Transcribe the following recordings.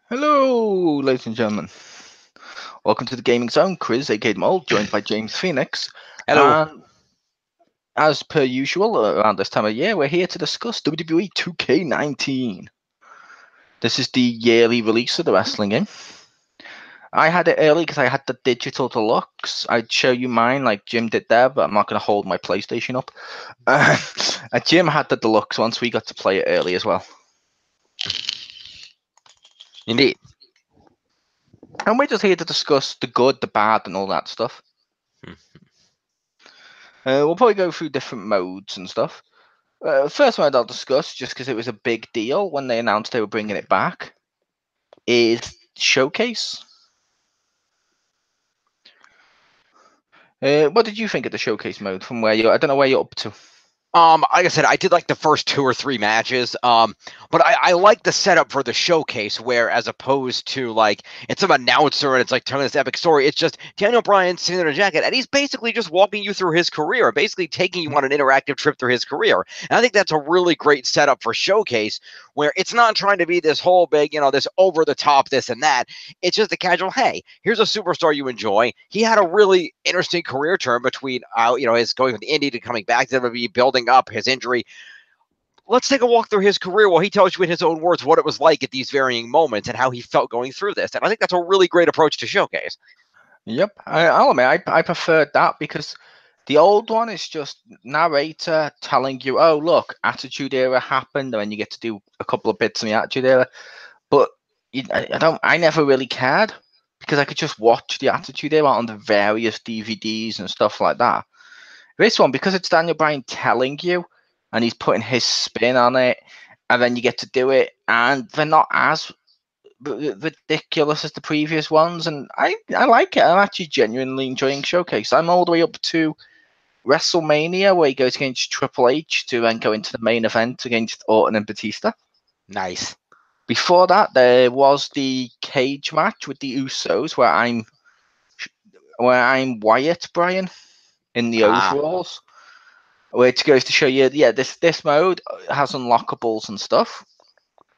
Hello, ladies and gentlemen. Welcome to the Gaming Zone. Chriz, aka Mole, joined by James Phoenix. Hello. And as per usual, around this time of year, we're here to discuss WWE 2K19. This is the yearly release of the wrestling game. I had it early because I had the digital deluxe. I'd show you mine like Jim did there, but I'm not going to hold my PlayStation up. Jim had the deluxe once we got to play it early as well. Indeed. And we're just here to discuss the good, the bad, and all that stuff. We'll probably go through different modes and stuff. First mode I'll discuss, just because it was a big deal when they announced they were bringing it back, is Showcase. What did you think of the Showcase mode from where I don't know where you're up to. Like I said, I did like the first 2 or 3 matches. But I like the setup for the showcase, where as opposed to like it's some announcer and it's like telling this epic story, it's just Daniel Bryan sitting in a jacket and he's basically just walking you through his career, basically taking you on an interactive trip through his career. And I think that's a really great setup for showcase, where it's not trying to be this whole big, this over the top, this and that. It's just a casual, hey, here's a superstar you enjoy. He had a really interesting career turn between, his going from the indie to coming back to WWE, building up his injury. Let's take a walk through his career while he tells you in his own words what it was like at these varying moments and how he felt going through this. And I think that's a really great approach to showcase. Yep, I'll admit I preferred that because the old one is just narrator telling you, oh look, Attitude Era happened, and then you get to do a couple of bits in the Attitude Era. But I never really cared because I could just watch the Attitude Era on the various DVDs and stuff like that. This one, because it's Daniel Bryan telling you, and he's putting his spin on it, and then you get to do it, and they're not as ridiculous as the previous ones, and I like it. I'm actually genuinely enjoying Showcase. I'm all the way up to WrestleMania, where he goes against Triple H to then go into the main event against Orton and Batista. Nice. Before that, there was the cage match with the Usos, where I'm Wyatt Bryan in the overalls, which goes to show you, yeah, this mode has unlockables and stuff,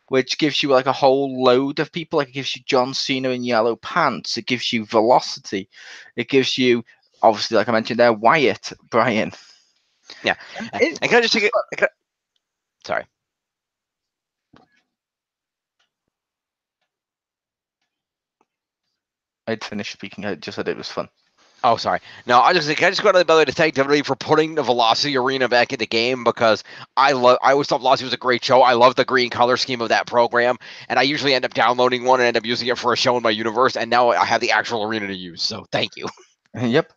which gives you like a whole load of people. Like it gives you John Cena in yellow pants. It gives you Velocity. It gives you, obviously, like I mentioned there, Wyatt Bryan. Yeah. And can I just take it? Sorry. I'd finished speaking. I just said it was fun. Oh, sorry. No, I just go to the belly to thank WWE for putting the Velocity Arena back in the game, because I always thought Velocity was a great show. I love the green color scheme of that program, and I usually end up downloading one and end up using it for a show in my universe, and now I have the actual arena to use. So thank you. Yep.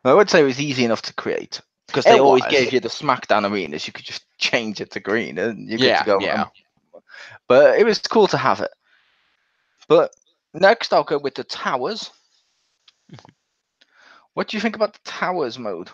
I would say it was easy enough to create because they always gave you the SmackDown arenas. You could just change it to green and you're good to go. Yeah. But it was cool to have it. But next, I'll go with the towers. What do you think about the towers mode?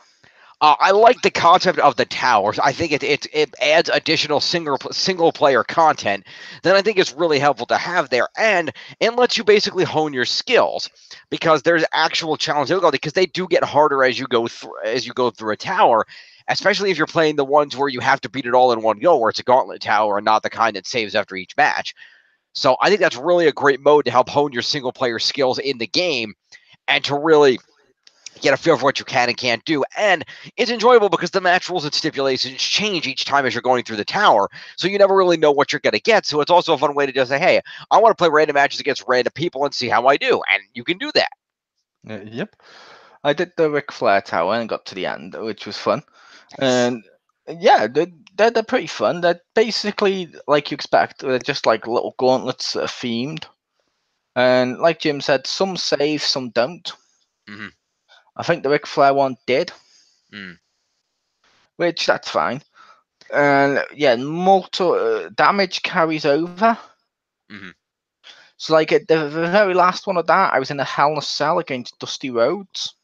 I like the concept of the towers. I think it adds additional single player content that I think is really helpful to have there, and it lets you basically hone your skills, because there's actual challenge difficulty, because they do get harder as you go through a tower, especially if you're playing the ones where you have to beat it all in one go, where it's a gauntlet tower and not the kind that saves after each match. So I think that's really a great mode to help hone your single player skills in the game and to really get a feel for what you can and can't do. And it's enjoyable because the match rules and stipulations change each time as you're going through the tower, so you never really know what you're going to get. So it's also a fun way to just say, hey, I want to play random matches against random people and see how I do, and you can do that. Yep. I did the Ric Flair tower and got to the end, which was fun. And yeah, they're pretty fun. They're basically like you expect. They're just like little gauntlets that are themed. And like Jim said, some save, some don't. Mm-hmm. I think the Ric Flair one did, which that's fine. And yeah, damage carries over. Mm-hmm. So like at the very last one of that, I was in a Hell in a Cell against Dusty Rhodes.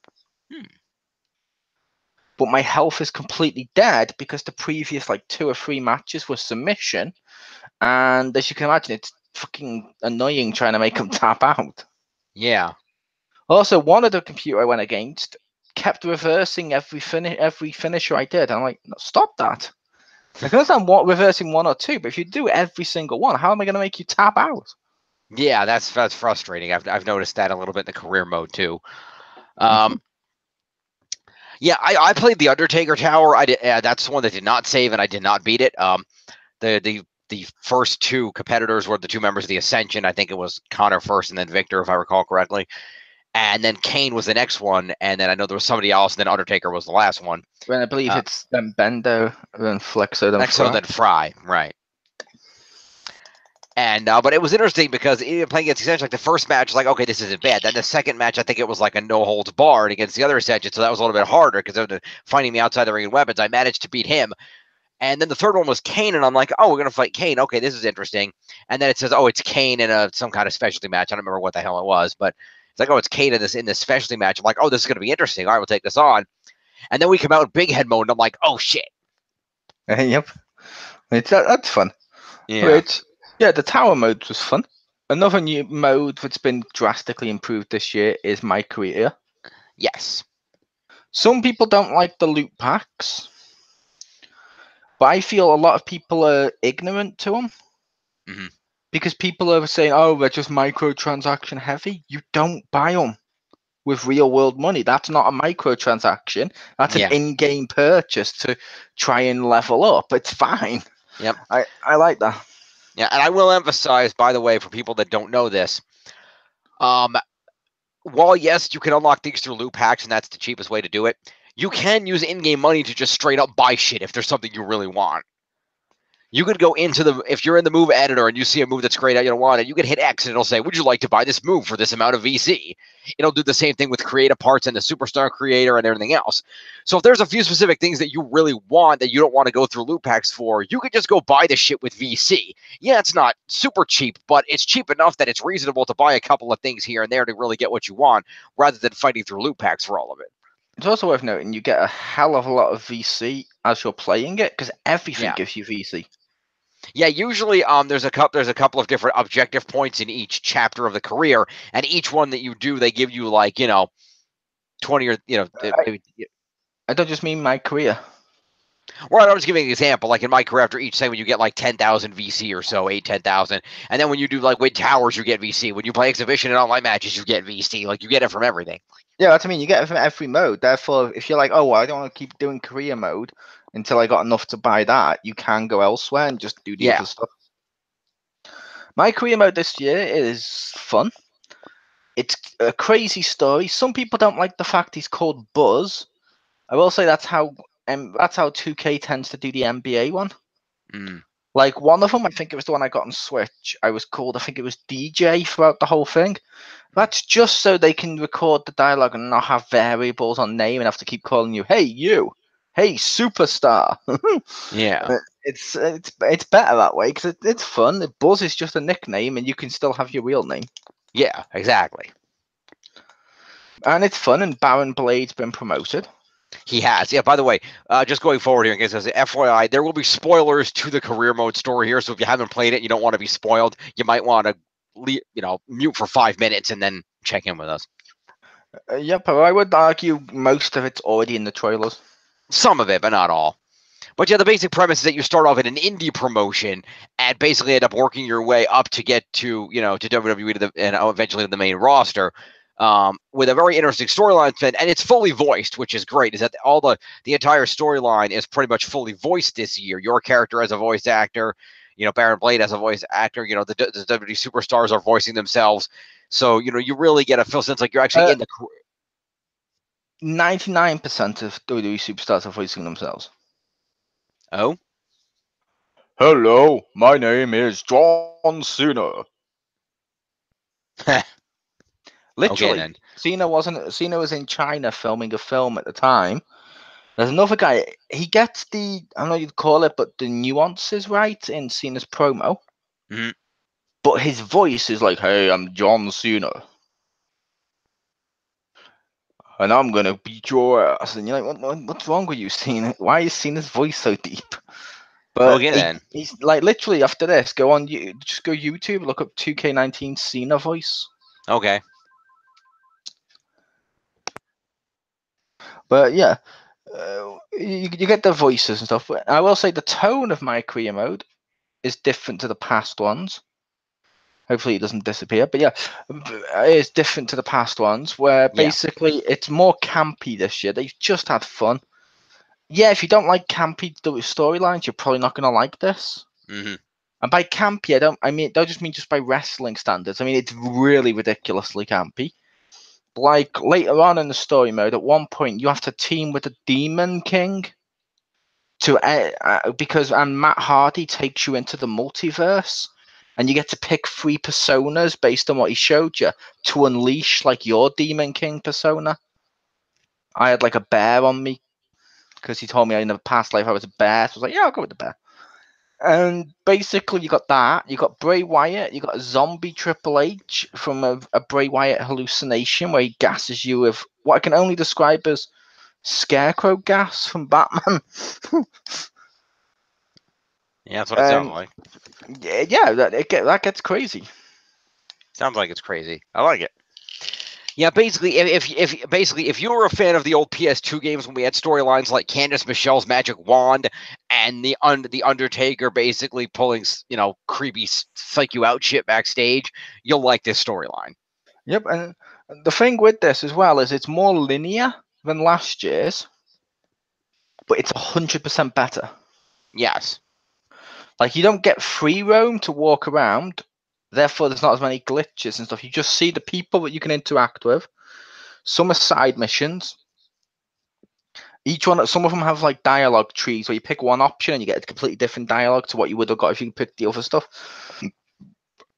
But my health is completely dead because the previous like 2 or 3 matches were submission. And as you can imagine, it's fucking annoying trying to make them tap out. Yeah. Also, one of the computer I went against kept reversing every finisher I did. I'm like, no, stop that. I can understand reversing 1 or 2, but if you do every single one, how am I going to make you tap out? Yeah, that's frustrating. I've noticed that a little bit in the career mode too. Um, yeah, I played the Undertaker Tower. I did. That's the one that did not save, and I did not beat it. The first two competitors were the two members of the Ascension. I think it was Connor first, and then Victor, if I recall correctly. And then Kane was the next one, and then I know there was somebody else, and then Undertaker was the last one. When I believe it's then Bendo, then Flexo, then Exo, Fry. then Fry, right? And but it was interesting because even playing against Ascension, like the first match, like okay, this isn't bad. Then the second match, I think it was like a no holds barred against the other Ascension, so that was a little bit harder because of finding me outside the ring and weapons. I managed to beat him, and then the third one was Kane, and I'm like, oh, we're gonna fight Kane. Okay, this is interesting. And then it says, oh, it's Kane in some kind of specialty match. I don't remember what the hell it was, but it's like, oh, it's Kane in this specialty match. I'm like, oh, this is gonna be interesting. All right, we'll take this on. And then we come out in big head mode, and I'm like, oh shit. Yep, that's fun. Yeah. Which, yeah, the tower mode was fun. Another new mode that's been drastically improved this year is My Career. Yes. Some people don't like the loot packs, but I feel a lot of people are ignorant to them. Mm-hmm. Because people are saying, oh, they're just microtransaction heavy. You don't buy them with real world money. That's not a microtransaction. That's an in-game purchase to try and level up. It's fine. Yep. I like that. Yeah, and I will emphasize, by the way, for people that don't know this, while yes, you can unlock things through loot packs, and that's the cheapest way to do it, you can use in-game money to just straight up buy shit if there's something you really want. You could go into if you're in the move editor and you see a move that's great, you don't want it, you can hit X and it'll say, would you like to buy this move for this amount of VC? It'll do the same thing with creative parts and the superstar creator and everything else. So if there's a few specific things that you really want that you don't want to go through loot packs for, you could just go buy the shit with VC. Yeah, it's not super cheap, but it's cheap enough that it's reasonable to buy a couple of things here and there to really get what you want rather than fighting through loot packs for all of it. It's also worth noting you get a hell of a lot of VC as you're playing it because everything gives you VC. Yeah, usually there's a couple of different objective points in each chapter of the career, and each one that you do, they give you like 20 or I don't just mean My Career. Right, I was giving an example. Like in my career, after each segment, you get like 10,000 VC or so, 10,000. And then when you do like Win Towers, you get VC. When you play Exhibition and online matches, you get VC. Like you get it from everything. Yeah, that's what I mean. You get it from every mode. Therefore, if you're like, oh, well, I don't want to keep doing career mode until I got enough to buy that, you can go elsewhere and just do the other stuff. My career mode this year is fun. It's a crazy story. Some people don't like the fact he's called Buzz. I will say that's how 2K tends to do the NBA one. Mm. Like one of them, I think it was the one I got on Switch. I think it was DJ throughout the whole thing. That's just so they can record the dialogue and not have variables on name and have to keep calling you, hey, you, hey, superstar. Yeah. It's better that way because it's fun. Buzz is just a nickname and you can still have your real name. Yeah, exactly. And it's fun, and Baron Blade's been promoted. He has. Yeah, by the way, just going forward here, in case as FYI, there will be spoilers to the career mode story here. So if you haven't played it and you don't want to be spoiled, you might want to mute for 5 minutes and then check in with us. Yep, I would argue most of it's already in the trailers. Some of it, but not all. But yeah, the basic premise is that you start off in an indie promotion and basically end up working your way up to get to WWE and eventually to the main roster. With a very interesting storyline, and it's fully voiced, which is great. Is that the entire storyline is pretty much fully voiced this year. Your character as a voice actor, Baron Blade as a voice actor. The WWE superstars are voicing themselves, so you really get a feel sense like you're actually in the. 99% of WWE superstars are voicing themselves. Oh. Hello, my name is John Cena. Literally, okay, Cena was in China filming a film at the time. There's another guy. He gets I don't know what you'd call it, but the nuances right in Cena's promo. Mm-hmm. But his voice is like, "Hey, I'm John Cena, and I'm gonna beat your ass." And you're like, "What's wrong with you, Cena? Why is Cena's voice so deep?" But he's like, literally after this, just go YouTube, look up 2K19 Cena voice. Okay. But yeah, you get the voices and stuff. But I will say the tone of my career mode is different to the past ones. Hopefully it doesn't disappear. But yeah, it's different to the past ones where basically it's more campy this year. They've just had fun. Yeah, if you don't like campy storylines, you're probably not going to like this. Mm-hmm. And by campy, don't just mean just by wrestling standards. I mean, it's really ridiculously campy. Like later on in the story mode, at one point you have to team with a Demon King because Matt Hardy takes you into the multiverse, and you get to pick 3 personas based on what he showed you to unleash like your Demon King persona. I had like a bear on me because he told me in the past life I was a bear. So I was like, yeah, I'll go with the bear. And basically, you got that. You got Bray Wyatt. You got a zombie Triple H from a Bray Wyatt hallucination where he gasses you with what I can only describe as scarecrow gas from Batman. Yeah, that's what it sounds like. Yeah, that gets crazy. Sounds like it's crazy. I like it. Yeah, basically, if you were a fan of the old PS2 games when we had storylines like Candice Michelle's magic wand and the Undertaker basically pulling creepy psych you out shit backstage, you'll like this storyline. Yep, and the thing with this as well is it's more linear than last year's, but it's 100% better. Yes. Like you don't get free roam to walk around, therefore there's not as many glitches and stuff. You just see the people that you can interact with. Some are side missions. Some of them have like dialogue trees where you pick one option and you get a completely different dialogue to what you would have got if you picked the other stuff.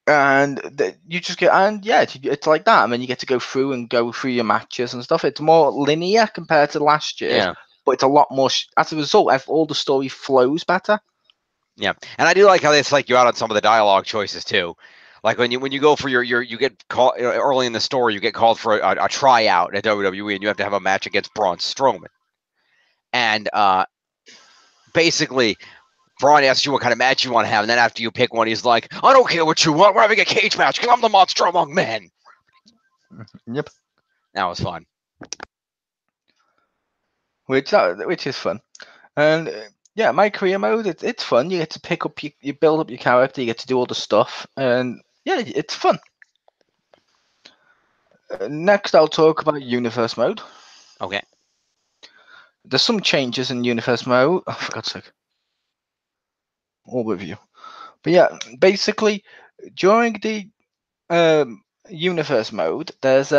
And you just get, and yeah, it's like that. And then you get to go through your matches and stuff. It's more linear compared to last year, but it's a lot more. As a result, all the story flows better. Yeah, and I do like how they psych you out on some of the dialogue choices too. Like when you go for you get called early in the story, you get called for a tryout at WWE, and you have to have a match against Braun Strowman. And basically, Braun asks you what kind of match you want to have, and then after you pick one, he's like, "I don't care what you want. We're having a cage match because I'm the Monster Among Men." Yep, that was fun. Which is fun, and yeah, my career mode it's fun. You get to pick up you build up your character. You get to do all the stuff, and yeah, it's fun. Next, I'll talk about universe mode. Okay. There's some changes in universe mode. Oh, for God's sake. All with you. But yeah, basically, during the universe mode, there's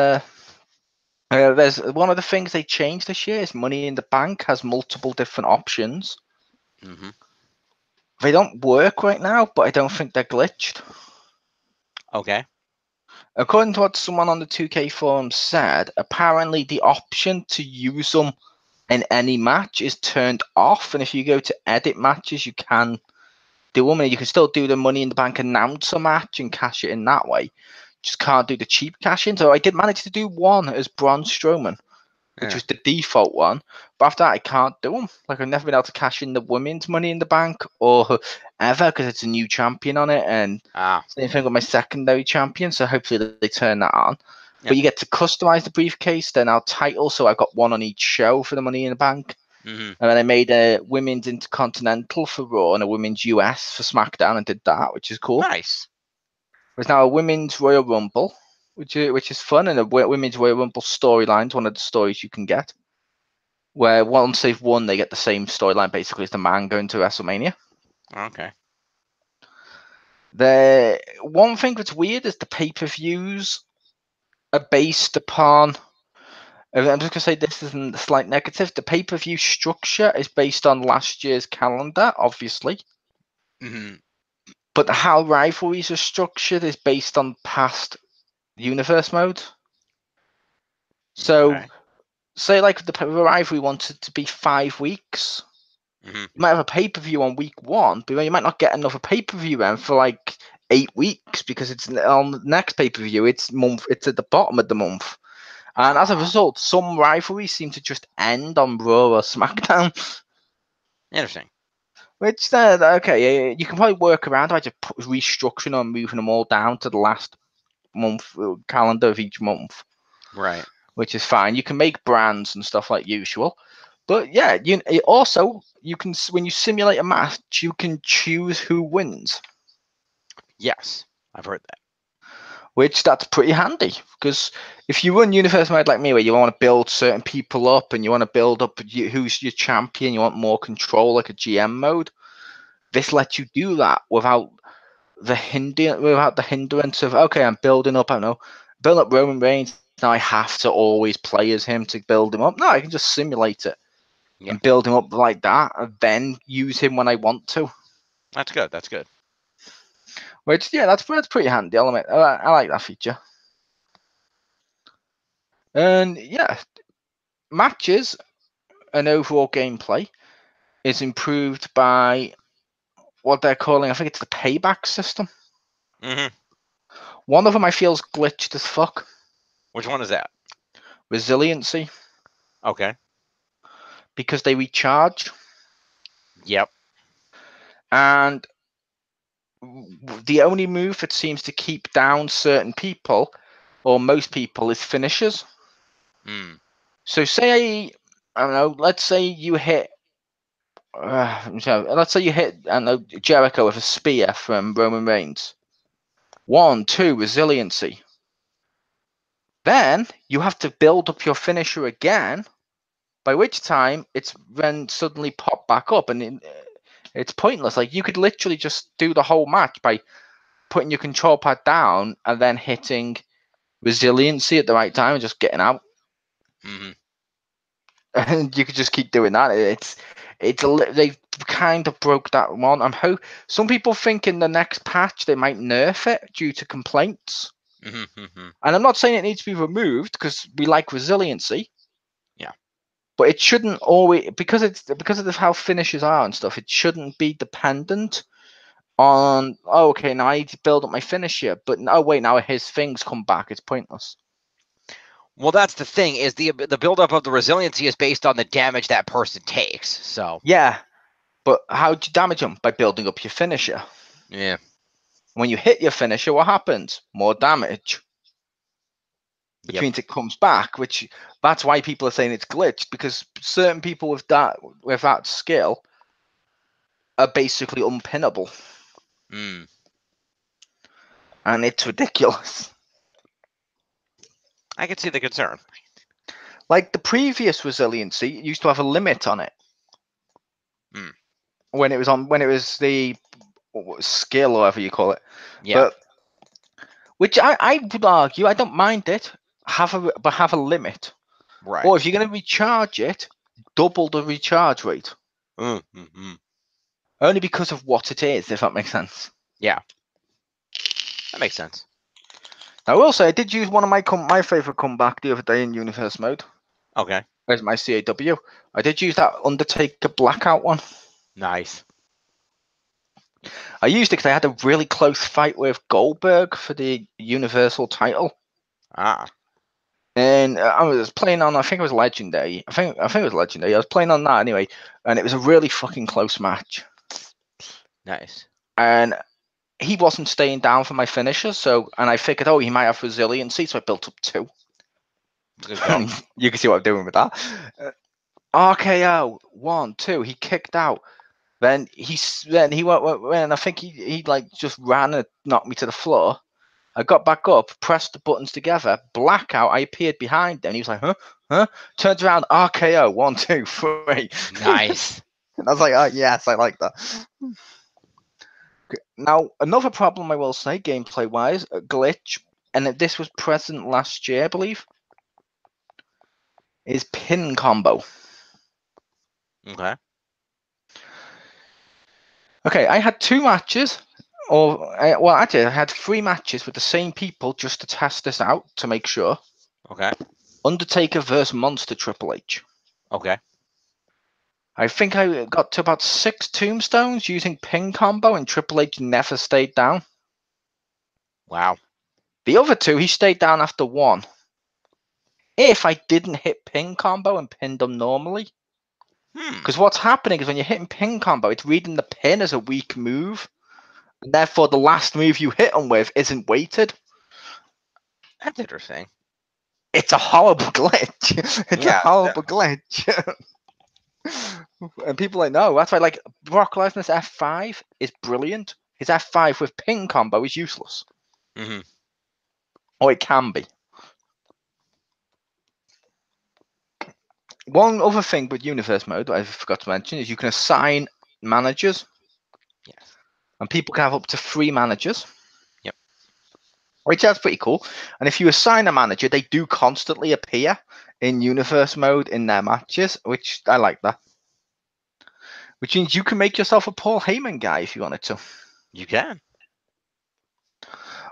one of the things they changed this year is Money in the Bank has multiple different options. Mm-hmm. They don't work right now, but I don't think they're glitched. Okay. According to what someone on the 2K forum said, apparently the option to use them in any match is turned off, and if you go to edit matches, you can do them, and you can still do the Money in the Bank announcer match and cash it in that way. Just can't do the cheap cash in. So I did manage to do one as Braun Strowman, which was the default one. But after that, I can't do them. Like I've never been able to cash in the women's Money in the Bank or ever because it's a new champion on it, and same thing with my secondary champion. So hopefully they turn that on. Yeah. But you get to customize the briefcase. They're now titles, so I've got one on each show for the Money in the Bank. Mm-hmm. And then I made a women's Intercontinental for Raw and a women's US for SmackDown and did that, which is cool. Nice. There's now a women's Royal Rumble, which is fun, and a women's Royal Rumble storyline is one of the stories you can get. Where once they've won, they get the same storyline basically as the man going to WrestleMania. Okay. The one thing that's weird is the pay-per-views are based upon. I'm just going to say this isn't a slight negative. The pay-per-view structure is based on last year's calendar, obviously. Mm-hmm. But how rivalries are structured is based on past universe mode. So, say like the rivalry wanted to be 5 weeks. Mm-hmm. You might have a pay-per-view on week 1, but you might not get another pay-per-view then for like 8 weeks because it's on the next pay-per-view. It's at the bottom of the month. And as a result, some rivalries seem to just end on Raw or SmackDown. Interesting. Which, okay, you can probably work around by just restructuring or moving them all down to the last month calendar of each month. Right. Which is fine. You can make brands and stuff like usual. But yeah, you can, when you simulate a match, you can choose who wins. Yes, I've heard that. which that's pretty handy because if you run universe mode like me, where you want to build certain people up and you want to build up who's your champion, you want more control like a GM mode. This lets you do that without the hindrance of okay, I'm building up. I don't know, build up Roman Reigns. Now I have to always play as him to build him up. No, I can just simulate it and build him up like that, and then use him when I want to. That's good. That's good. Which that's pretty handy. I like that feature. And yeah, matches and overall gameplay is improved by what they're calling, I think it's the payback system. Mm-hmm. One of them I feel is glitched as fuck. Which one is that? Resiliency. Okay. Because they recharge. Yep. And the only move that seems to keep down certain people, or most people, is finishers. Mm. So say, I don't know, let's say you hit let's say you hit, I don't know, Jericho with a spear from Roman Reigns. 1, 2, resiliency. Then you have to build up your finisher again, by which time it's then suddenly popped back up, and it's pointless. Like you could literally just do the whole match by putting your control pad down and then hitting resiliency at the right time and just getting out. Mm-hmm. And you could just keep doing that. They kind of broke that one. Some people think in the next patch they might nerf it due to complaints. Mm-hmm. And I'm not saying it needs to be removed because we like resiliency. Yeah. But it shouldn't always, because of how finishes are and stuff. It shouldn't be dependent on okay, now I need to build up my finisher, but wait, now his things come back. It's pointless. Well, that's the thing, is the buildup of the resiliency is based on the damage that person takes. So yeah, but how do you damage them? By building up your finisher. Yeah. When you hit your finisher, what happens? More damage. Which means it comes back, that's why people are saying it's glitched, because certain people with that skill are basically unpinnable. Mm. And it's ridiculous. I can see the concern. Like the previous resiliency used to have a limit on it. Mm. When it was the skill or whatever you call it. Yeah. But which I would argue I don't mind it. Have a limit. Right. Or if you're going to recharge it, double the recharge rate. Mm-hmm. Only because of what it is, if that makes sense. Yeah. That makes sense. I will say I did use one of my favorite comeback the other day in universe mode. Okay. Where's my CAW? I did use that Undertaker blackout one. Nice. I used it because I had a really close fight with Goldberg for the Universal title. Ah. And I was playing on, I think it was Legendary. I think it was Legendary. I was playing on that anyway, and it was a really fucking close match. Nice. And he wasn't staying down for my finisher, and I figured, he might have resiliency, so I built up 2. Good go. You can see what I'm doing with that. RKO 1, 2. He kicked out. Then he went, and I think he like just ran and knocked me to the floor. I got back up, pressed the buttons together, blackout. I appeared behind him. He was like, huh? Turns around, RKO 1, 2, 3. Nice. And I was like, oh yes, I like that. Now, another problem I will say, gameplay-wise, a glitch, and this was present last year, I believe, is pin combo. Okay. Okay, I had 2 matches, actually, I had 3 matches with the same people just to test this out to make sure. Okay. Undertaker versus Monster Triple H. Okay. I think I got to about 6 tombstones using pin combo, and Triple H never stayed down. Wow. The other 2, he stayed down after 1. If I didn't hit pin combo and pinned him normally. Because what's happening is when you're hitting pin combo, it's reading the pin as a weak move. And therefore, the last move you hit him with isn't weighted. That's interesting. It's a horrible glitch. It's a horrible glitch. And people are like, no, that's why, like, Brock Lesnar's F5 is brilliant. His F5 with pin combo is useless. Mm-hmm. Or it can be. One other thing with Universe Mode that I forgot to mention is you can assign managers. Yes. And people can have up to 3 managers. Yep. Which that's pretty cool. And if you assign a manager, they do constantly appear in Universe Mode in their matches, which I like that. Which means you can make yourself a Paul Heyman guy if you wanted to. You can.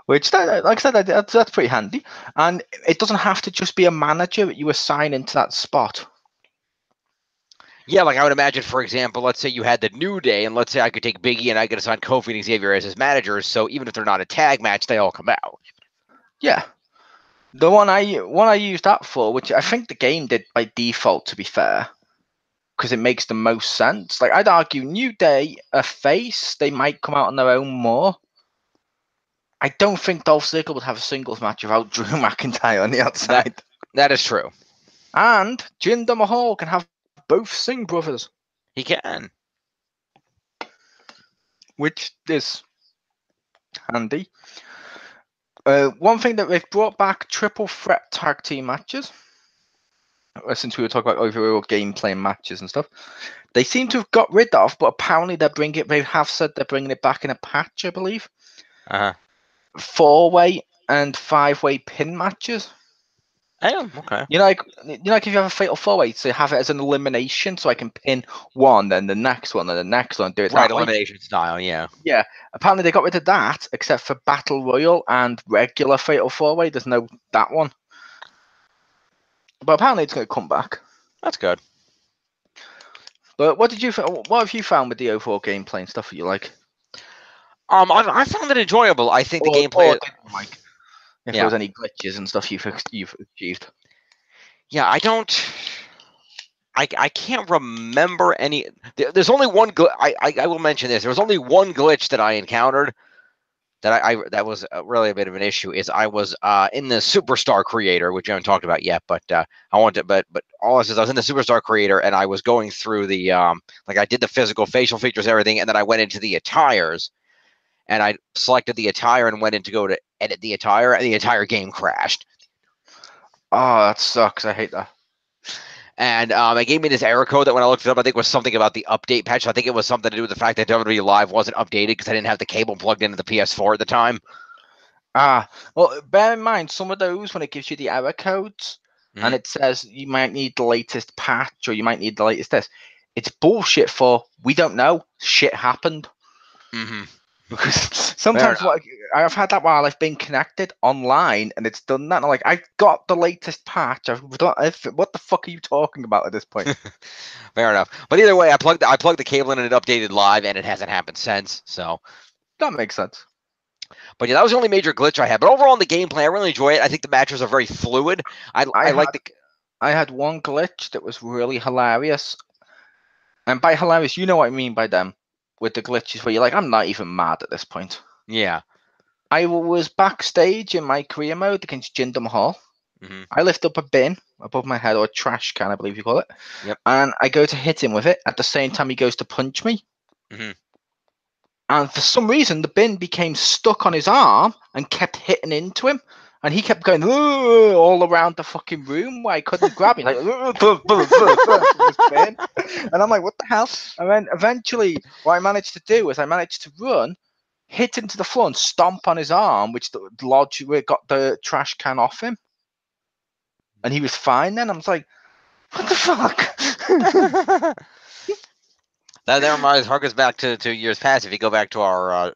Which, like I said, that's pretty handy. And it doesn't have to just be a manager that you assign into that spot. Yeah, like I would imagine, for example, let's say you had the New Day, and let's say I could take Big E and I could assign Kofi and Xavier as his managers, so even if they're not a tag match, they all come out. Yeah. The one I used that for, which I think the game did by default, to be fair, because it makes the most sense. Like, I'd argue New Day, a face, they might come out on their own more. I don't think Dolph Ziggler would have a singles match without Drew McIntyre on the outside. That is true. And Jinder Mahal can have both Singh brothers. He can. Which is handy. One thing that they've brought back triple threat tag team matches. Since we were talking about overall gameplay matches and stuff, they seem to have got rid of, but apparently they have said they're bringing it back in a patch, I believe. 4-way and 5-way pin matches. Oh, okay. Like if you have a fatal 4-way, so you have it as an elimination, so I can pin one, then the next one, then the next one, do it Right, that way. elimination style, yeah. Yeah, apparently they got rid of that, except for Battle Royal and regular fatal 4-way. There's no that one. But apparently it's going to come back. That's good. But what have you found with the overall gameplay and stuff that you like? I found it enjoyable. I think the gameplay. If there was any glitches and stuff you've achieved. Yeah, I can't remember any. There's only one. I will mention this. There was only one glitch that I encountered that was really a bit of an issue. Is I was in the Superstar Creator, which I haven't talked about yet, but I wanted. But all this is I was in the Superstar Creator, and I was going through the like I did the physical facial features, everything, and then I went into the attires, and I selected the attire and went in to go to edit the attire, and the entire game crashed. Oh, that sucks. I hate that. And it gave me this error code that when I looked it up, I think it was something about the update patch. I think it was something to do with the fact that WWE Live wasn't updated because I didn't have the cable plugged into the PS4 at the time. Well, bear in mind, some of those, when it gives you the error codes, and it says you might need the latest patch or you might need the latest this, it's bullshit for, we don't know, shit happened. Because sometimes I've had that while I've been connected online and it's done that. And I'm like, I got the latest patch. What the fuck are you talking about at this point? Fair enough. But either way, I plugged the cable in and it updated live, and it hasn't happened since. So that makes sense. But yeah, that was the only major glitch I had. But overall, in the gameplay, I really enjoy it. I think the matches are very fluid. I had one glitch that was really hilarious. And by hilarious, you know what I mean by them. With the glitches where you're like, I'm not even mad at this point. Yeah. I was backstage in my career mode against Jinder Mahal. I lift up a bin above my head, or a trash can, I believe you call it. Yep. And I go to hit him with it. At the same time, he goes to punch me. And for some reason, the bin became stuck on his arm and kept hitting into him. And he kept going all around the fucking room where I couldn't grab him. Like, and I'm like, what the hell? And then eventually, what I managed to do is I managed to run, hit into the floor, and stomp on his arm, which got the trash can off him. And he was fine then. I was like, what the fuck? That harkens back to years past. If you go back to our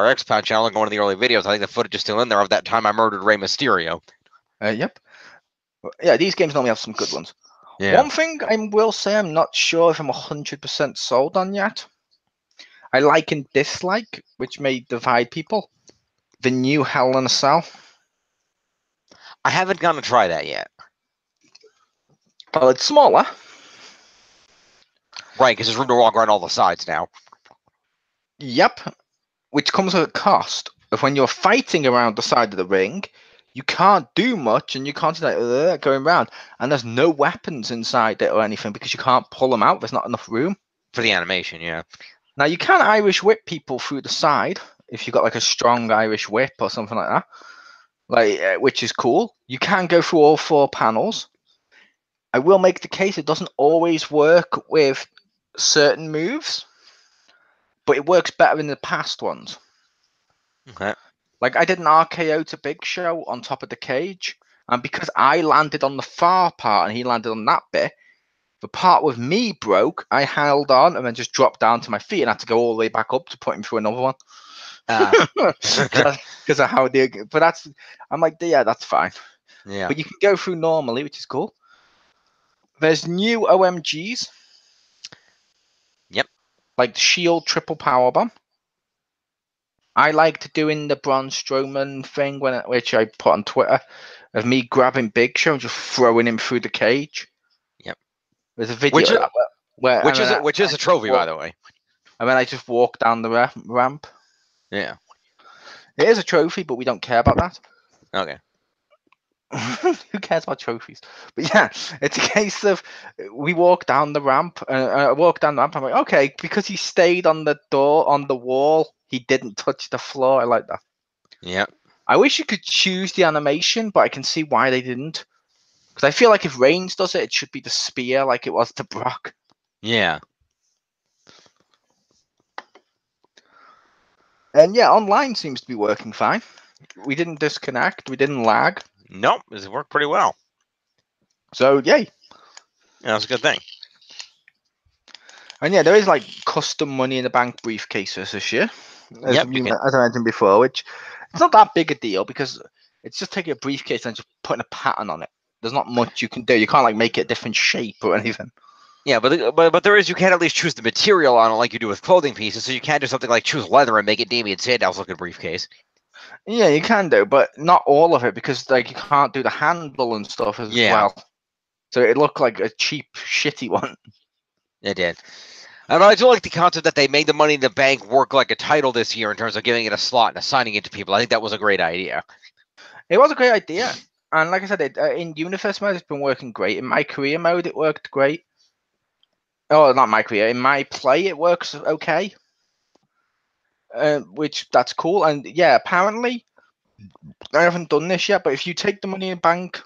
X-Pound channel and go one of the early videos, I think the footage is still in there of that time I murdered Rey Mysterio. Yep. Yeah, these games normally have some good ones. Yeah. One thing I will say I'm not sure if I'm 100% sold on yet. I like and dislike, which may divide people. The new Hell in a Cell. I haven't gone to try that yet. Well, it's smaller. Right, because there's room to walk around all the sides now. Yep. Which comes at a cost of when you're fighting around the side of the ring, you can't do much and you can't going around. And there's no weapons inside it or anything because you can't pull them out. There's not enough room. For the animation, yeah. Now, you can Irish whip people through the side if you've got like a strong Irish whip or something like that. which is cool. You can go through all 4 panels. I will make the case it doesn't always work with certain moves, but it works better in the past ones. Okay. Like I did an RKO to Big Show on top of the cage, and because I landed on the far part and he landed on that bit, the part with me broke. I held on and then just dropped down to my feet and had to go all the way back up to put him through another one. Because of how they. But I'm like, yeah, that's fine. Yeah. But you can go through normally, which is cool. There's new OMGs. Yep. Like the Shield Triple Powerbomb. I liked doing the Braun Strowman thing which I put on Twitter of me grabbing Big Show and just throwing him through the cage. Yep. There's a video of that which is a trophy, by the way. And then I just walk down the ramp. Yeah. It is a trophy, but we don't care about that. Okay. Who cares about trophies? But yeah, it's a case of we walk down the ramp. I walk down the ramp. I'm like, okay, because he stayed on the door, on the wall, he didn't touch the floor. I like that. Yeah. I wish you could choose the animation, but I can see why they didn't. Because I feel like if Reigns does it, it should be the spear like it was to Brock. Yeah. And yeah, online seems to be working fine. We didn't disconnect. We didn't lag. Nope. It worked pretty well. So, yay. Yeah, that's a good thing. And yeah, there is like custom money in the bank briefcases this year. As I mentioned before, which it's not that big a deal because it's just taking a briefcase and just putting a pattern on it. There's not much you can do. You can't like make it a different shape or anything. Yeah, but there is, you can at least choose the material on it like you do with clothing pieces. So you can't do something like choose leather and make it Damien Sandow's looking briefcase. Yeah, you can do, but not all of it because like you can't do the handle and stuff as well. So it looked like a cheap, shitty one. It did. And I do like the concept that they made the Money in the Bank work like a title this year in terms of giving it a slot and assigning it to people. I think that was a great idea. It was a great idea. And like I said, in Universe mode, it's been working great. In my career mode, it worked great. Oh, not my career. In my play, it works okay. Which, that's cool. And yeah, apparently, I haven't done this yet, but if you take the Money in the Bank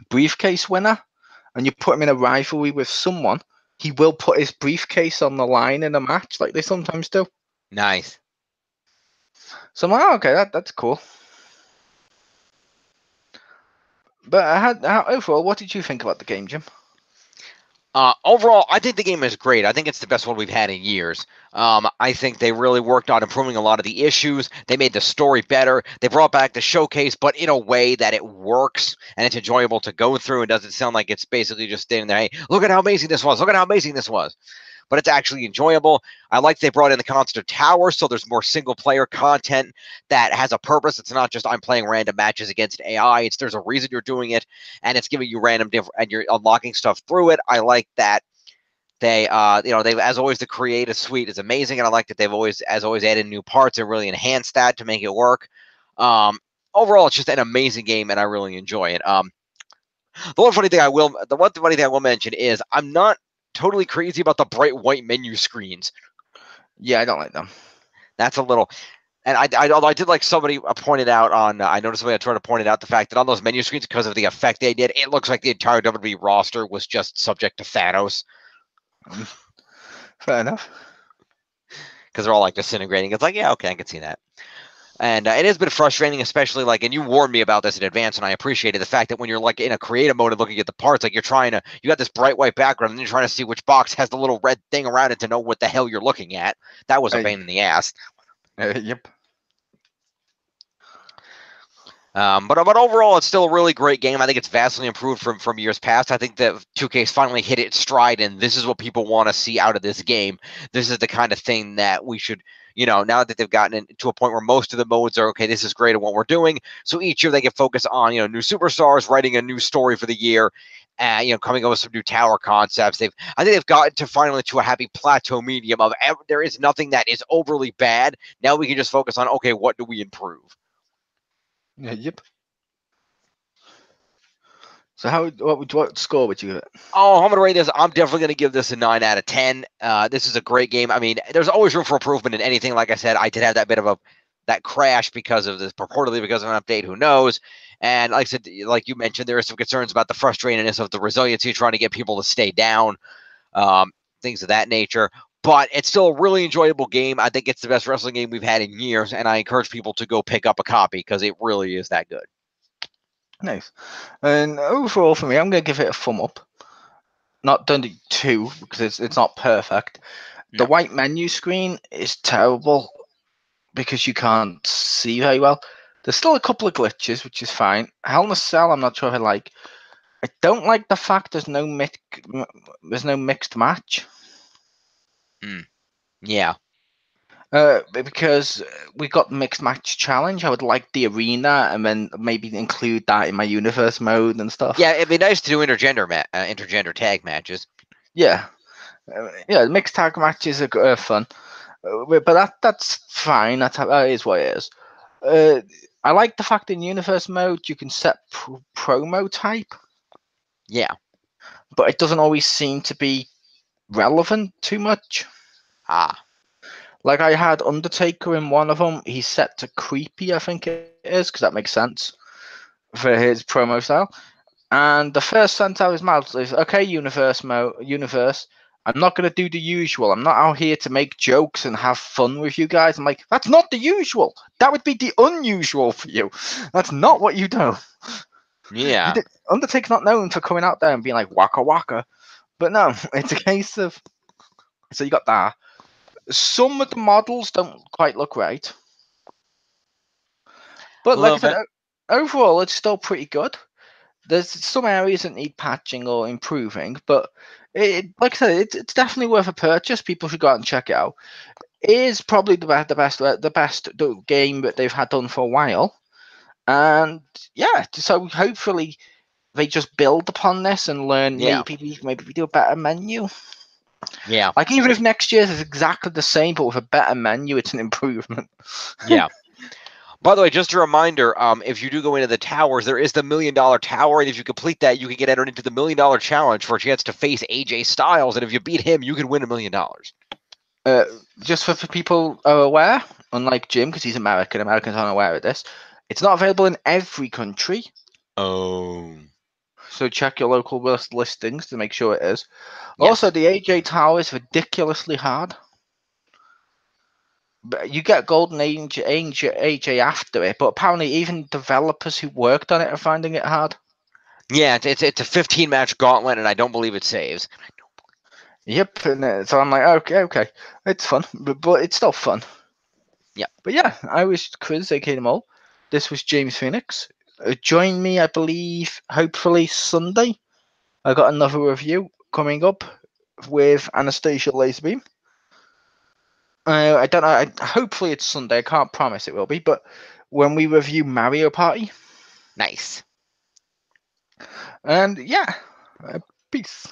briefcase winner and you put him in a rivalry with someone, he will put his briefcase on the line in a match like they sometimes do. Nice. So I'm like, oh, okay, that's cool. But overall, what did you think about the game, Jim? Overall, I think the game is great. I think it's the best one we've had in years. I think they really worked on improving a lot of the issues. They made the story better. They brought back the showcase, but in a way that it works and it's enjoyable to go through. It doesn't sound like it's basically just standing there, hey, look at how amazing this was. Look at how amazing this was. But it's actually enjoyable. I like they brought in the concept of towers, so there's more single-player content that has a purpose. It's not just I'm playing random matches against AI. There's a reason you're doing it, and it's giving you random and you're unlocking stuff through it. I like that they, they've, as always, the creative suite is amazing, and I like that they've always added new parts and really enhanced that to make it work. Overall, it's just an amazing game, and I really enjoy it. The one funny thing I will mention is I'm not totally crazy about the bright white menu screens. Yeah, I don't like them. That's a little, and although I did like somebody pointed out on, I noticed somebody tried to point out the fact that on those menu screens, because of the effect they did, it looks like the entire WWE roster was just subject to Thanos. Fair enough. Because they're all like disintegrating. It's like, yeah, okay, I can see that. And it has been frustrating, especially like, and you warned me about this in advance, and I appreciated the fact that when you're like in a creative mode and looking at the parts, like you got this bright white background, and you're trying to see which box has the little red thing around it to know what the hell you're looking at. That was a pain in the ass. Yep. But overall, it's still a really great game. I think it's vastly improved from years past. I think that 2K's finally hit its stride, and this is what people want to see out of this game. This is the kind of thing that we should, now that they've gotten to a point where most of the modes are, okay, this is great at what we're doing. So each year they can focus on, new superstars, writing a new story for the year, coming up with some new tower concepts. I think they've gotten to finally to a happy plateau medium of there is nothing that is overly bad. Now we can just focus on, okay, what do we improve? Yeah, yep. So what score would you give it? Oh, I'm going to rate this. I'm definitely going to give this a 9 out of 10. This is a great game. I mean, there's always room for improvement in anything. Like I said, I did have that bit of a that crashed because of this, purportedly because of an update. Who knows? And like I said, like you mentioned, there are some concerns about the frustratingness of the resiliency, trying to get people to stay down, things of that nature. But it's still a really enjoyable game. I think it's the best wrestling game we've had in years, and I encourage people to go pick up a copy because it really is that good. Nice. And overall, for me, I'm going to give it a thumb up. Not done to 2 because it's not perfect. The No. white menu screen is terrible because you can't see very well. There's still a couple of glitches, which is fine. Hell in a Cell, I'm not sure if I like. I don't like the fact there's no mixed match. Yeah. Because we got the mixed match challenge. I would like the arena and then maybe include that in my universe mode and stuff. Yeah, it'd be nice to do intergender tag matches. Yeah. Yeah, mixed tag matches are fun. But that's fine. That is what it is. I like the fact in universe mode you can set promo type, Yeah. but it doesn't always seem to be relevant too much. Ah. Like I had Undertaker in one of them. He's set to creepy, I think it is, because that makes sense for his promo style. And the first sentence out of his mouth is, "Okay, universe. I'm not going to do the usual. I'm not out here to make jokes and have fun with you guys." I'm like, that's not the usual. That would be the unusual for you. That's not what you do. Yeah. Undertaker's not known for coming out there and being like waka waka. But no, it's a case of. So you got that. Some of the models don't quite look right. But like I said, overall, it's still pretty good. There's some areas that need patching or improving, but like I said, it's definitely worth a purchase. People should go out and check it out. It is probably the best game that they've had done for a while, and yeah. So hopefully they just build upon this and learn. Yeah. Maybe we do a better menu. Yeah. Like even if next year's is exactly the same but with a better menu, it's an improvement. Yeah. By the way, just a reminder, if you do go into the towers, there is the $1 million tower, and if you complete that, you can get entered into the $1 million challenge for a chance to face AJ Styles, and if you beat him, you can win $1 million. Just for people are aware, unlike Jim, because he's American, Americans aren't aware of this, it's not available in every country. Oh. So check your local listings to make sure it is. Yes. Also, the AJ Tower is ridiculously hard. But you get Golden AJ after it, but apparently even developers who worked on it are finding it hard. Yeah, it's a 15-match gauntlet, and I don't believe it saves. Yep, and so I'm like, okay, it's fun, but it's still fun. Yep. But yeah, I was Chriz, aka Mole. This was James Phoenix. Join me, I believe, hopefully Sunday. I got another review coming up with Anastasia Laserbeam. I don't know. Hopefully it's Sunday. I can't promise it will be, but when we review Mario Party. Nice. And yeah, peace.